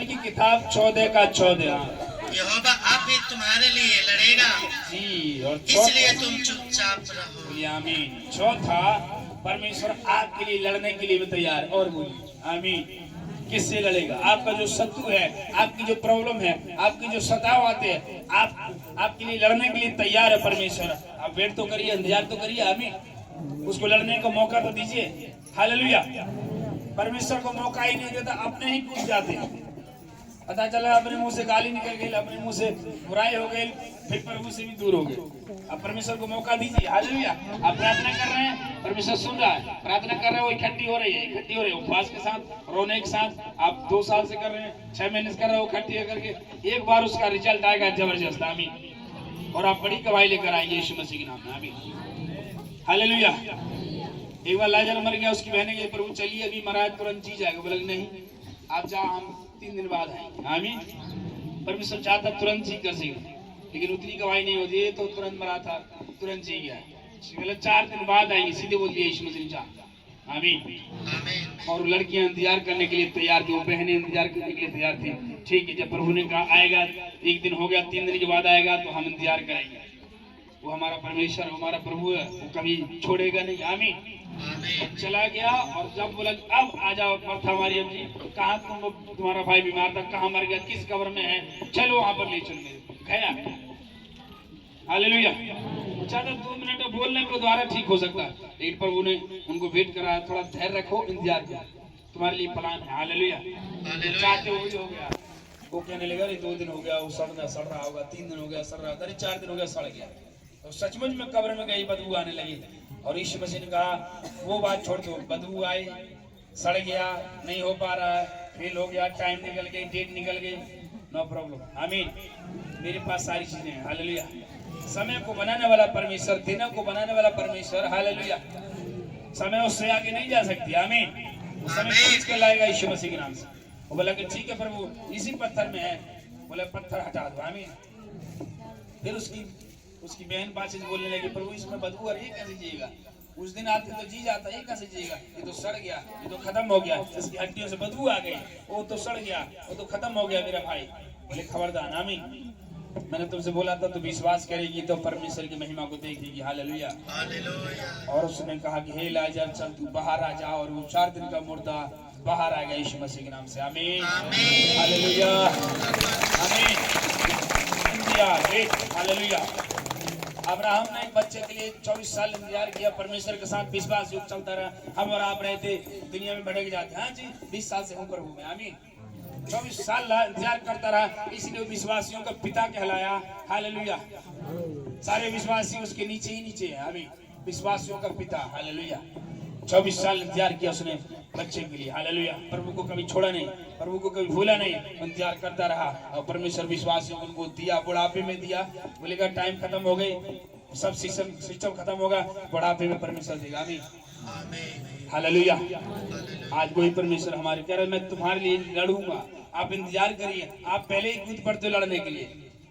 की किताब 14 का 14। यहोवा आप भी तुम्हारे लिए लड़ेगा, जी, और इसलिए तुम चुपचाप रहो। बोलिए आमीन। चौथा, परमेश्वर आपके लिए लड़ने के लिए भी तैयार। और बोलिए आमीन। किससे लड़ेगा? आपका जो शत्रु है, आपकी जो प्रॉब्लम है, आपकी जो सताव आते हैं, आपके लिए लड़ने के लिए तैयार है परमेश्वर। आप वेट तो करिए, इंतजार तो करिए। आमीन। उसको लड़ने का मौका तो दीजिए। हालेलुया। परमेश्वर को मौका ही नहीं देता, अपने ही कूद जाते हैं। पता चला अपने मुंह से गाली निकल गई, अपने मुंह से बुराई हो गई, फिर प्रभु से भी दूर हो गए। अब परमेश्वर को मौका दीजिए। हालेलुया। आप प्रार्थना कर रहे हैं, परमेश्वर सुन रहा है। प्रार्थना कर रहे हैं, वो इकट्ठी हो रही है उपवास के साथ, रोने के साथ। आप 2 साल से कर रहे हैं, 6 महीने से कर रहे हो, इकट्ठी करके एक बार उसका रिजल्ट आएगा जबरदस्त। आमीन। और आप बड़ी गवाही लेकर आएंगे यीशु मसीह के नाम में। आमीन। हालेलुया। एक बार लाजर मर गया, उसकी बहने गई, प्रभु चलिए अभी महाराज तुरंत जी जाएगा। बोले नहीं, आप जाओ, हम 3 दिन बाद आएंगे। आमीन। परमेश्वर चाहता तुरंत जी कर सके, लेकिन उतनी गवाही नहीं होती है, तो तुरंत मरा था, तुरंत जी गया। 4 दिन बाद आएंगे, सीधे बोल दिया यीशु मसीह चाहता। आमीन। और लड़कियां इंतजार करने के लिए तैयार थी, वो बहनें इंतजार करने के लिए तैयार थी। ठीक है, जब प्रभु ने कहा आएगा, 1 दिन हो गया, 3 दिन के बाद आएगा, तो हम इंतजार करेंगे। वो हमारा परमेश्वर, हमारा प्रभु है, वो कभी छोड़ेगा नहीं। आमीन। चला गया, और जब बोला अब आ जाओ मार्था मरियम जी, कहाँ तुम्हारा भाई बीमार था, कहाँ मर गया, किस कब्र में है, चलो वहां पर ले चलो। मेरे गया। हालेलुया। चाहता 2 मिनट बोलने में दोबारा ठीक हो सकता है, लेकिन प्रभु ने उनको वेट कराया। थोड़ा धैर्य रखो, इंतजार करो, तुम्हारे लिए प्लान है। हालेलुया। चाहते वही हो गया। वो कहने लगा 2 दिन हो गया, वो सड़ रहा होगा, 3 दिन हो गया सड़ रहा, 4 दिन हो गया सड़ गया। तो सचमुच में कब्र में गई, बदबू आने लगी। और यीशु मसीह ने कहा वो बात छोड़ दो, बदबू आई, सड़ गया, नहीं हो पा रहा है, फेल हो गया, टाइम निकल गई, डेट निकल गई, नो प्रॉब्लम। आमीन। मेरे पास सारी चीजें हैं। हालेलुया। समय को बनाने वाला परमेश्वर, दिनों को बनाने वाला परमेश्वर। हालेलुया। समय उससे आगे नहीं जा सकती। आमीन। समय खींच के लाएगा यीशु मसीह के नाम से। वो बोला कि ठीक है प्रभु, इसी पत्थर में है। बोले पत्थर हटा दो। आमीन। फिर उसकी बहन बातचीत बोलने लगी, प्रभु इसमें बदबू आ रही है, कैसे जिएगा? उस दिन आते तो जी जाता, ये कैसे जिएगा? ये तो सड़ गया, ये तो खत्म हो गया, इसकी हड्डियों से बदबू आ गई, वो तो सड़ गया, वो तो खत्म हो गया मेरा भाई। बोले खबरदार। आमीन। मैंने तुमसे बोला था तो विश्वास करेगी तो परमेश्वर की महिमा को देखेगी। हालेलुया। और उसने कहा कि हे लाजर चल तू बाहर आ जा, और वो 4 दिन का मुर्दा बाहर आ गया यीशु मसीह के नाम से। आमीन। हालेलुया। आमीन। हालेलुया। अब्राहम ने एक बच्चे के लिए 24 साल इंतजार किया, परमेश्वर के साथ विश्वास युग चलता रहा। हम और आप रहते दुनिया में भटक जाते। हाँ जी, 20 साल से ऊपर हूँ मैं। आमीन। 24 साल इंतजार करता रहा, इसलिए विश्वासियों का पिता कहलाया। हालेलुया। सारे विश्वासी उसके नीचे ही नीचे है। आमीन। विश्वासियों का पिता। हालेलुया। 24 साल इंतजार किया उसने बच्चे के लिए। हालेलुया। प्रभु को कभी छोड़ा नहीं, प्रभु को कभी भूला नहीं, इंतजार करता रहा। और परमेश्वर विश्वासियों को उनको दिया, बुढ़ापे में दिया। बोलेगा टाइम खत्म हो गई, सब सिस्टम खत्म होगा, बुढ़ापे में परमेश्वर देगा। आमीन। हालेलुया। आज वही परमेश्वर हमारे कह रहे, मैं तुम्हारे लिए लड़ूंगा, आप इंतजार करिए। आप पहले ही कूद पड़ते लड़ने के लिए,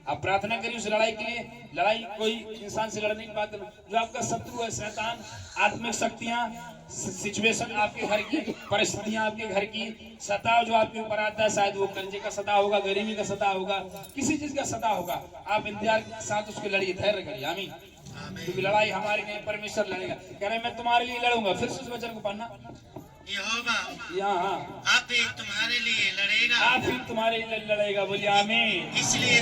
आप प्रार्थना करिए उस लड़ाई के लिए। लड़ाई कोई इंसान से लड़ने की बात नहीं, जो आपका शत्रु है, शैतान, आत्मिक शक्तियां, सिचुएशन, आपके घर की परिस्थितियां, आपके घर की सताव जो आपके ऊपर आता है, शायद वो कर्जे का सताव होगा, गरीबी का सताव होगा, किसी चीज का सताव होगा, आप इंतजार के साथ उसके लड़िए, धैर्य करिए। आमीन। क्योंकि लड़ाई हमारी नहीं, परमेश्वर लड़ेगा। कह रहे मैं तुम्हारे लिए लड़ूंगा। फिर से उस वचन को पढ़ना। यहोवा आप ही तुम्हारे लिए लड़ेगा, आप ही तुम्हारे लिए लड़ेगा। बोलिए आमीन। इसलिए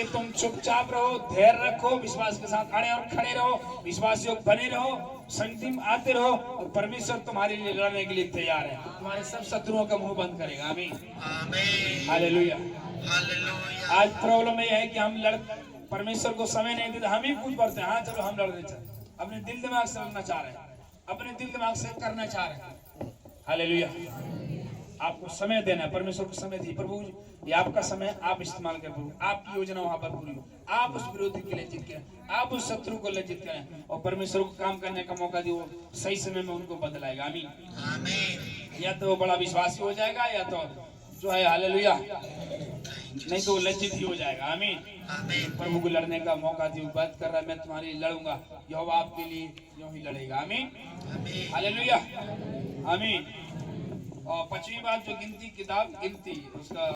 तुम चुपचाप रहो, धैर्य रखो, विश्वास के साथ अड़े और खड़े रहो, विश्वास योग बने रहो, संगति में आते रहो, और परमेश्वर तुम्हारे लिए लड़ने के लिए तैयार है। तुम्हारे सब शत्रुओं का मुंह बंद करेगा। आमीन। हालेलुया। आज प्रॉब्लम यह है कि हम परमेश्वर को समय नहीं देते, हम ही कूद पड़ते हैं। हाँ चलो हम लड़ रहे थे, अपने दिल दिमाग से लड़ना चाह रहे हैं, अपने दिल दिमाग से करना चाह रहे हैं। हालेलुया। आपको समय देना है, परमेश्वर को समय दी। प्रभु ये आपका समय, आप इस्तेमाल करें। प्रभु आपकी योजना वहां पर पूरी हो, आप उस विरोधी के लिए जीत करें, आप उस शत्रु को लज्जित करें, और परमेश्वर को काम करने का मौका दियो, सही समय में उनको बदलाएगा। आमीन। या तो बड़ा विश्वासी हो जाएगा, या तो जो है हालेलुया, नहीं तो लज्जित ही हो जाएगा। आमीन। प्रभु को लड़ने का मौका दियो। बात कर रहा है मैं तुम्हारे लिए लड़ूंगा, यहोवा आपके लिए यूं ही लड़ेगा। आमीन। हालेलुया। आमीन। और 5वीं बात जो गिनती किताब गिनती उसका